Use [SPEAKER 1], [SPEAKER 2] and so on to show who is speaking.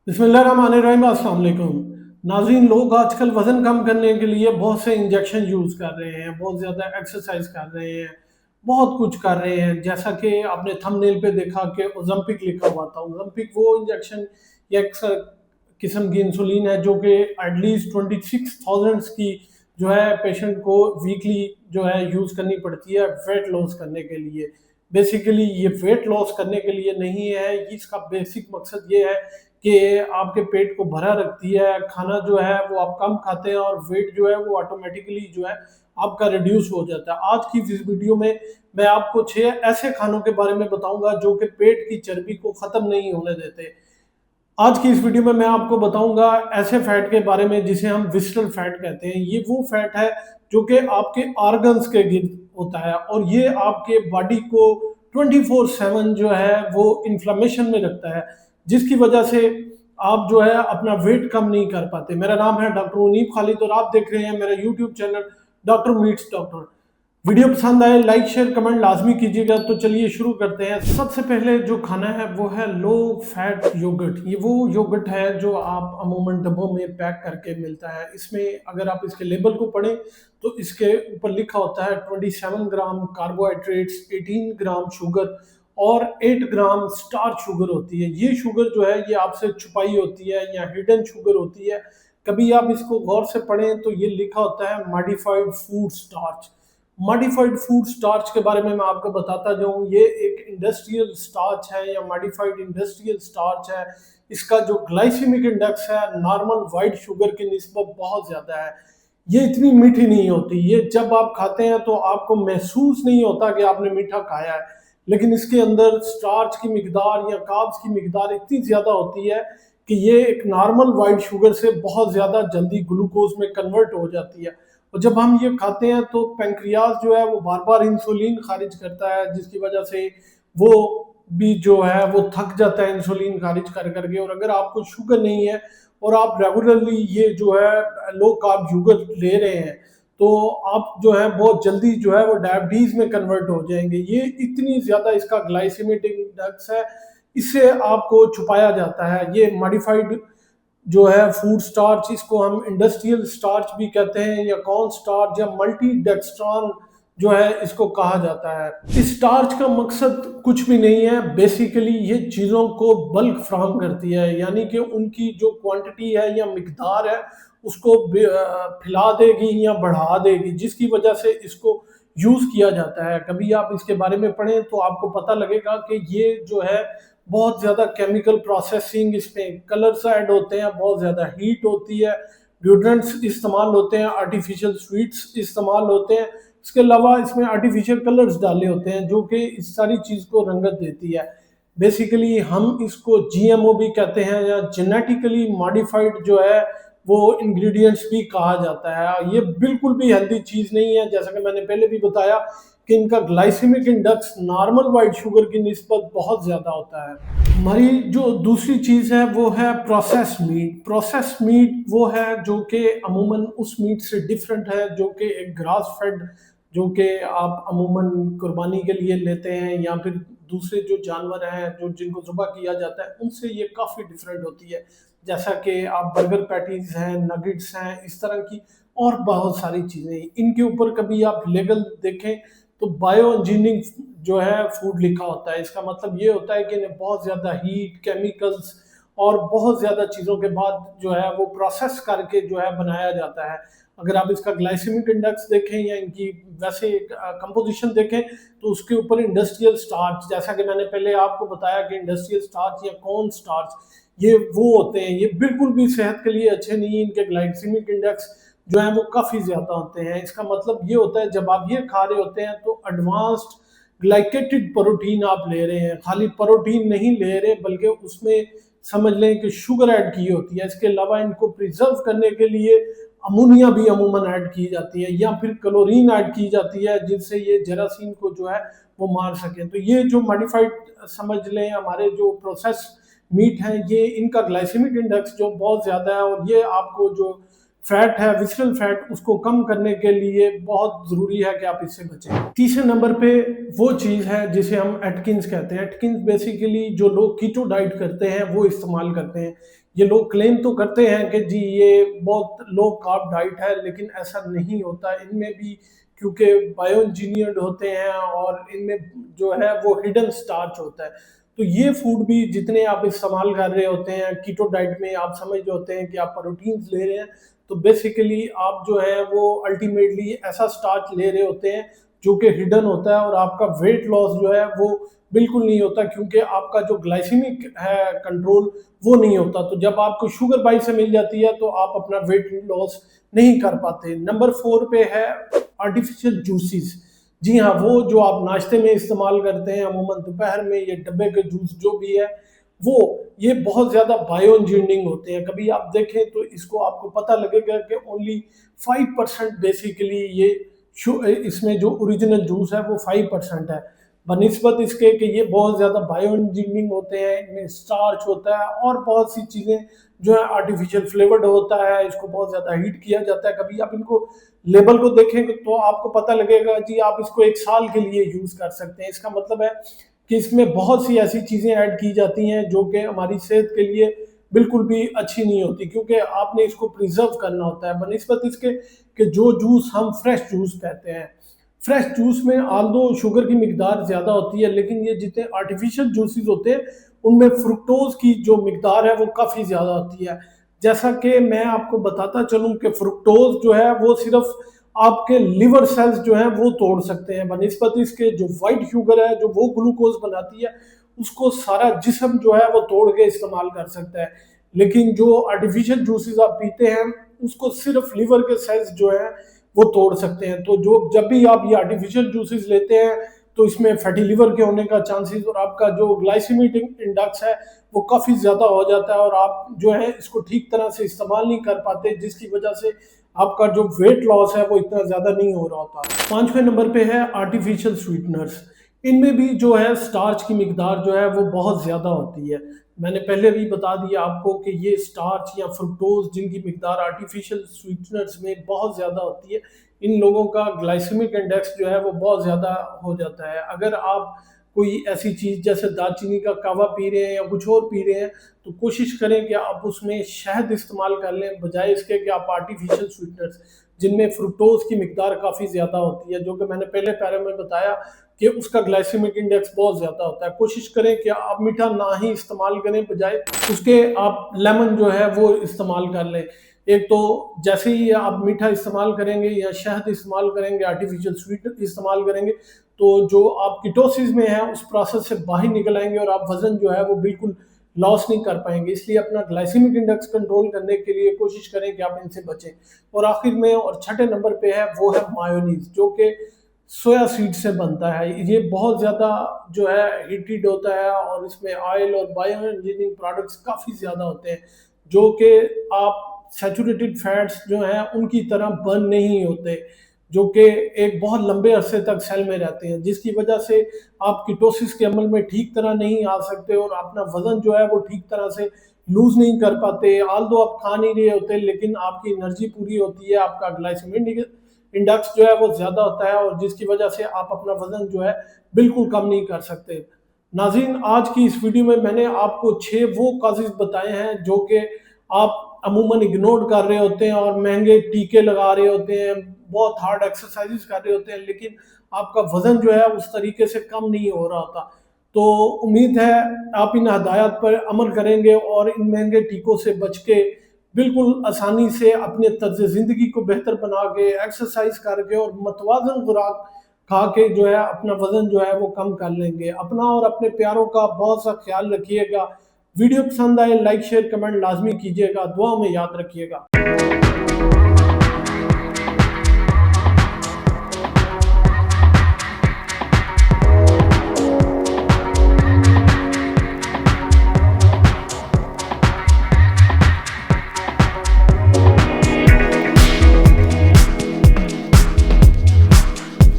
[SPEAKER 1] बिस्मिल्लाहिर्रहमानिर्रहीम, अस्सलाम वालेकुम। नाज़रीन, लोग आजकल वज़न कम करने के लिए बहुत से इंजेक्शन यूज़ कर रहे हैं, बहुत ज़्यादा एक्सरसाइज कर रहे हैं, बहुत कुछ कर रहे हैं। जैसा कि आपने थंबनेल पे देखा कि ओलंपिक लिखा हुआ था। ओलंपिक वो इंजेक्शन या एक किस्म की इंसुलिन है जो कि एटलीस्ट 26,000 की जो है पेशेंट को वीकली जो है यूज़ करनी पड़ती है वेट लॉस करने के लिए। बेसिकली ये वेट लॉस करने के लिए नहीं है, इसका बेसिक मकसद ये है कि आपके पेट को भरा रखती है, खाना जो है वो आप कम खाते हैं और वेट जो है वो ऑटोमेटिकली जो है आपका रिड्यूस हो जाता है। आज की इस वीडियो में मैं आपको 6 ऐसे खानों के बारे में बताऊंगा जो कि पेट की चर्बी को ख़त्म नहीं होने देते। आज की इस वीडियो में मैं आपको बताऊंगा ऐसे फैट के बारे में जिसे हम विसरल फैट कहते हैं। ये वो फैट है जो कि आपके ऑर्गन्स के गिर्द होता है और ये आपके बॉडी को 24/7 जो है वो इन्फ्लेमेशन में रखता है, जिसकी वजह से आप जो है अपना वेट कम नहीं कर पाते। मेरा नाम है डॉक्टर मुनीब खालिद और आप देख रहे हैं मेरा YouTube channel doctor meets doctor. Video पसंद आए लाइक शेयर कमेंट लाजमी कीजिएगा। तो चलिए शुरू करते हैं। सबसे पहले जो खाना है वो है लो फैट योगर्ट। ये वो योगर्ट है जो आप अमूमन डब्बों में पैक करके मिलता है। इसमें अगर आप इसके लेबल को पढ़ें तो इसके ऊपर लिखा होता है 27 ग्राम कार्बोहाइड्रेट्स, 18 ग्राम शुगर और 8 ग्राम स्टार्च शुगर होती है। ये शुगर जो है ये आपसे छुपाई होती है या हिडन शुगर होती है। कभी आप इसको गौर से पढ़ें तो ये लिखा होता है modified food starch. Modified food starch के बारे में मैं आपको बताता जाऊं, ये एक इंडस्ट्रियल स्टार्च है या मॉडिफाइड इंडस्ट्रियल स्टार्च है। इसका जो ग्लाइसेमिक इंडेक्स है नॉर्मल वाइट शुगर की निस्बत बहुत ज़्यादा है। ये इतनी मीठी नहीं होती। ये जब आप खाते हैं तो आपको महसूस नहीं होता कि आपने मीठा खाया है, लेकिन इसके अंदर स्टार्च की मिकदार या कार्ब्स की मिकदार इतनी ज़्यादा होती है कि ये एक नॉर्मल वाइट शुगर से बहुत ज़्यादा जल्दी ग्लूकोज में कन्वर्ट हो जाती है। और जब हम ये खाते हैं तो पेंक्रियाज जो है वो बार बार इंसुलिन खारिज करता है, जिसकी वजह से वो भी जो है वो थक जाता है इंसुलिन खारिज कर करके। और अगर आपको शुगर नहीं है और आप रेगुलरली ये जो है लो कार्ब शुगर ले रहे हैं तो आप जो है बहुत जल्दी जो है वो डायबिटीज में कन्वर्ट हो जाएंगे। ये इतनी ज्यादा इसका ग्लाइसेमिक इंडेक्स है, इससे आपको छुपाया जाता है। ये मॉडिफाइड जो है फूड स्टार्च, इसको हम इंडस्ट्रियल स्टार्च भी कहते हैं या कॉर्न स्टार्च या मल्टी डेक्स्ट्रॉन जो है इसको कहा जाता है। इस स्टार्च का मकसद कुछ भी नहीं है, बेसिकली ये चीज़ों को बल्क फ्राहम करती है, यानी कि उनकी जो क्वांटिटी है या मिकदार है उसको फैला देगी या बढ़ा देगी, जिसकी वजह से इसको यूज़ किया जाता है। कभी आप इसके बारे में पढ़ें तो आपको पता लगेगा कि ये जो है बहुत ज़्यादा केमिकल प्रोसेसिंग, इसमें कलर्स ऐड होते हैं, बहुत ज़्यादा हीट होती है, ड्यूड्रेंट्स इस्तेमाल होते हैं, आर्टिफिशियल स्वीट्स इस्तेमाल होते हैं। इसके अलावा इसमें आर्टिफिशियल कलर्स डाले होते हैं जो कि इस सारी चीज़ को रंगत देती है। बेसिकली हम इसको जीएमओ भी कहते हैं या जेनेटिकली मॉडिफाइड जो है वो इंग्रेडिएंट्स भी कहा जाता है। ये बिल्कुल भी हेल्दी चीज़ नहीं है। जैसा कि मैंने पहले भी बताया कि इनका glycemic index normal white sugar की निस्बत बहुत ज़्यादा होता है। हमारी जो दूसरी चीज़ है वो है प्रोसेस मीट। प्रोसेस मीट वो है जो कि अमूमन उस मीट से डिफरेंट है जो कि एक ग्रास फेड, जो कि आप अमूमन कुर्बानी के लिए लेते हैं या फिर दूसरे जो जानवर हैं जो जिनको ज़ुबह किया जाता है उनसे ये काफ़ी डिफरेंट होती है। जैसा कि आप बर्गर पैटीज़ हैं, नगेट्स हैं, इस तरह की और बहुत सारी चीज़ें। इनके ऊपर कभी आप लेबल देखें तो बायो इंजीनियरिंग जो है फूड लिखा होता है। इसका मतलब ये होता है कि इन्हें बहुत ज़्यादा हीट, केमिकल्स और बहुत ज़्यादा चीज़ों के बाद जो है वो प्रोसेस करके जो है बनाया जाता है। अगर आप इसका ग्लाइसेमिक इंडेक्स देखें या इनकी वैसे कंपोजिशन देखें तो उसके ऊपर इंडस्ट्रियल स्टार्च, जैसा कि मैंने पहले आपको बताया कि इंडस्ट्रियल स्टार्च या कॉर्न स्टार्च ये वो होते हैं, ये बिल्कुल भी सेहत के लिए अच्छे नहीं है। इनके ग्लाइसेमिक इंडेक्स जो है वो काफ़ी ज़्यादा होते हैं। इसका मतलब ये होता है जब आप ये खा रहे होते हैं तो एडवांस्ड ग्लाइकेटेड प्रोटीन आप ले रहे हैं, खाली प्रोटीन नहीं ले रहे बल्कि उसमें समझ लें कि शुगर ऐड की होती है। इसके अलावा इनको प्रिजर्व करने के लिए अमोनिया भी अमूमन ऐड की जाती है या फिर क्लोरीन ऐड की जाती है जिनसे ये जरासीम को जो है वो मार सकें। तो ये जो मॉडिफाइड समझ लें हमारे जो प्रोसेस मीट हैं ये इनका ग्लाइसेमिक इंडेक्स जो बहुत ज़्यादा है और ये आपको जो फैट है विसरल फैट उसको कम करने के लिए बहुत ज़रूरी है कि आप इससे बचें। तीसरे नंबर पे वो चीज़ है जिसे हम एटकिंस कहते हैं। एटकिंस बेसिकली जो लोग कीटो डाइट करते हैं वो इस्तेमाल करते हैं। ये लोग क्लेम तो करते हैं कि जी ये बहुत लो कार्ब डाइट है, लेकिन ऐसा नहीं होता। इनमें भी क्योंकि बायो इंजीनियर्ड होते हैं और इनमें जो है वो हिडन स्टार्च होता है। तो ये फूड भी जितने आप इस्तेमाल कर रहे होते हैं कीटो डाइट में, आप समझ रहे होते हैं कि आप प्रोटीन्स ले रहे हैं, तो बेसिकली आप जो है वो अल्टीमेटली ऐसा स्टार्च ले रहे होते हैं जो कि हिडन होता है, और आपका वेट लॉस जो है वो बिल्कुल नहीं होता, क्योंकि आपका जो ग्लाइसेमिक है कंट्रोल वो नहीं होता। तो जब आपको शुगर बाई से मिल जाती है तो आप अपना वेट लॉस नहीं कर पाते। नंबर 4 पे है आर्टिफिशियल जूसेस। जी हाँ, वो जो आप नाश्ते में इस्तेमाल करते हैं अमूमन दोपहर में, ये डब्बे के जूस जो भी है वो ये बहुत ज़्यादा बायो इंजीनियरिंग होते हैं। कभी आप देखें तो इसको आपको पता लगेगा कि ओनली 5% बेसिकली ये इसमें जो ओरिजिनल जूस है वो 5% है, बनिस्बत इसके कि ये बहुत ज़्यादा बायो इंजीनियरिंग होते हैं, इनमें स्टार्च होता है और बहुत सी चीज़ें जो है आर्टिफिशियल फ्लेवर्ड होता है, इसको बहुत ज़्यादा हीट किया जाता है। कभी आप इनको लेबल को देखेंगे तो आपको पता लगेगा जी आप इसको 1 साल के लिए यूज़ कर सकते हैं। इसका मतलब है कि इसमें बहुत सी ऐसी चीज़ें ऐड की जाती हैं जो कि हमारी सेहत के लिए बिल्कुल भी अच्छी नहीं होती, क्योंकि आपने इसको प्रिजर्व करना होता है बनिस्बत इसके कि जो जूस हम फ्रेश जूस कहते हैं। फ्रेश जूस में आल्दो शुगर की मिकदार ज़्यादा होती है, लेकिन ये जितने आर्टिफिशियल जूसेस होते हैं उनमें फ्रुक्टोज की जो मिकदार है वो काफ़ी ज़्यादा होती है। जैसा कि मैं आपको बताता चलूँ कि फ्रुक्टोज जो है वो सिर्फ आपके लिवर सेल्स जो हैं वो तोड़ सकते हैं, बनिस्बत इसके जो वाइट शुगर है जो वो ग्लूकोज बनाती है उसको सारा जिस्म जो है वो तोड़ के इस्तेमाल कर सकता है। लेकिन जो आर्टिफिशियल जूसेस आप पीते हैं उसको सिर्फ लिवर के सेल्स जो है वो तोड़ सकते हैं। तो जो जब भी आप ये आर्टिफिशियल जूसेस लेते हैं तो इसमें फैटी लिवर के होने का चांसेस और आपका जो ग्लाइसेमिक इंडेक्स है वो काफ़ी ज़्यादा हो जाता है, और आप जो है इसको ठीक तरह से इस्तेमाल नहीं कर पाते, जिसकी वजह से आपका जो वेट लॉस है वो इतना ज़्यादा नहीं हो रहा होता। 5वें नंबर पे है आर्टिफिशियल स्वीटनर्स। इनमें भी जो है स्टार्च की मिकदार जो है वो बहुत ज़्यादा होती है। मैंने पहले भी बता दिया आपको कि ये स्टार्च या फ्रुक्टोज जिनकी मिकदार आर्टिफिशियल स्वीटनर्स में बहुत ज़्यादा होती है, इन लोगों का ग्लाइसेमिक इंडेक्स जो है वो बहुत ज़्यादा हो जाता है। अगर आप कोई ऐसी चीज़ जैसे दालचीनी का कहवा पी रहे हैं या कुछ और पी रहे हैं तो कोशिश करें कि आप उसमें शहद इस्तेमाल कर लें, बजाय इसके कि आप आर्टिफिशियल स्वीटनर्स जिनमें फ्रुक्टोज की मिकदार काफ़ी ज़्यादा होती है, जो कि मैंने पहले पैरे में बताया कि उसका ग्लाइसेमिक इंडेक्स बहुत ज़्यादा होता है। कोशिश करें कि आप मीठा ना ही इस्तेमाल करें, बजाय उसके आप लेमन जो है वो इस्तेमाल कर लें। एक तो जैसे ही आप मीठा इस्तेमाल करेंगे या शहद इस्तेमाल करेंगे, आर्टिफिशियल स्वीट इस्तेमाल करेंगे, तो जो आप कीटोसिस में है उस प्रोसेस से बाहर निकल आएंगे और आप वजन जो है वो बिल्कुल लॉस नहीं कर पाएंगे। इसलिए अपना ग्लाइसेमिक इंडेक्स कंट्रोल करने के लिए कोशिश करें कि आप इनसे बचें। और आखिर में और छठे नंबर पे है वो है मायोनीज, जो कि सोया सीड से बनता है। ये बहुत ज़्यादा जो है हीटेड होता है और इसमें ऑयल और बायो इंजीनियरिंग प्रोडक्ट्स काफ़ी ज़्यादा होते हैं, जो कि आप सैचुरेटेड फैट्स जो हैं उनकी तरह बर्न नहीं होते, जो कि एक बहुत लंबे अरसे तक सेल में रहते हैं, जिसकी वजह से आप कीटोसिस के अमल में ठीक तरह नहीं आ सकते और अपना वजन जो है वो ठीक तरह से लूज नहीं कर पाते। आल्दो आप खा नहीं रहे होते लेकिन आपकी एनर्जी पूरी होती है, आपका ग्लाइसेमिक इंडेक्स जो है वो ज़्यादा होता है, और जिसकी वजह से आप अपना वजन जो है बिल्कुल कम नहीं कर सकते। नाज़रीन, आज की इस वीडियो में मैंने आपको 6 वो काजेज़ बताए हैं जो कि आप अमूमन इग्नोर कर रहे होते हैं और महंगे टीके लगा रहे होते हैं, बहुत हार्ड एक्सरसाइजेस कर रहे होते हैं, लेकिन आपका वजन जो है उस तरीके से कम नहीं हो रहा होता। तो उम्मीद है आप इन हदायत पर अमल करेंगे और इन महंगे टीकों से बच के बिल्कुल आसानी से अपने तर्ज ज़िंदगी को बेहतर बना के, एक्सरसाइज करके और मतवाज़न खुराक खा के जो है अपना वज़न जो है वो कम कर लेंगे। अपना और अपने प्यारों का बहुत सा ख्याल रखिएगा। वीडियो पसंद आए लाइक शेयर कमेंट लाजमी कीजिएगा। दुआ में याद रखिएगा।